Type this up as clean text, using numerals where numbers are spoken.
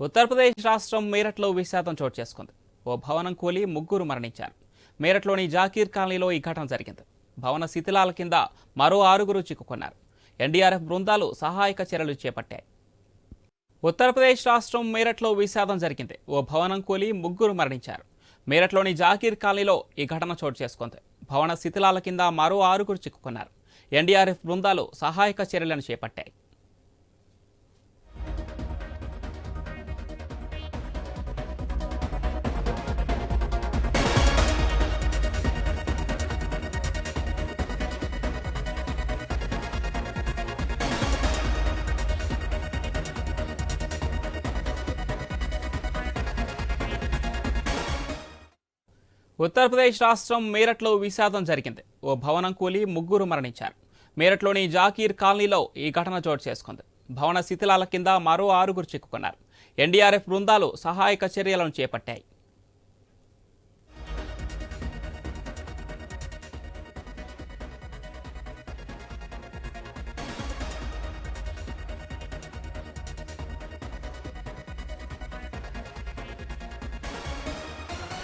ఉత్తరప్రదేశ్ రాష్ట్రం మీరట్లో విషాదం చోటు చేసుకుంది. ఓ భవనం కూలి ముగ్గురు మరణించారు. మీరట్లోని జాకీర్ కాలనీలో ఈ ఘటన జరిగింది. భవన శిథిలాల కింద మరో 6గురు చిక్కుకున్నారు. ఎన్డీఆర్ఎఫ్ బృందాలు సహాయక చర్యలు చేపట్టాయి. ఉత్తరప్రదేశ్ రాష్ట్రం మీరట్లో విషాదం జరిగింది. ఓ భవనం కూలి ముగ్గురు మరణించారు. మీరట్లోని జాకీర్ కాలనీలో ఈ ఘటన చోటు చేసుకుంది. భవన శిథిలాల కింద మరో 6గురు చిక్కుకున్నారు. ఎన్డీఆర్ఎఫ్ బృందాలు సహాయక చర్యలను చేపట్టాయి. ఉత్తరప్రదేశ్ రాష్ట్రం మీరట్లో విషాదం జరిగింది. ఓ భవనం కూలి ముగ్గురు మరణించారు. మీరట్లోని జాకీర్ కాలనీలో ఈ ఘటన చోటు చేసుకుంది. భవన శిథిలాల కింద మరో 6గురు చిక్కుకున్నారు. ఎన్డీఆర్ఎఫ్ బృందాలు సహాయక చర్యలను చేపట్టాయి.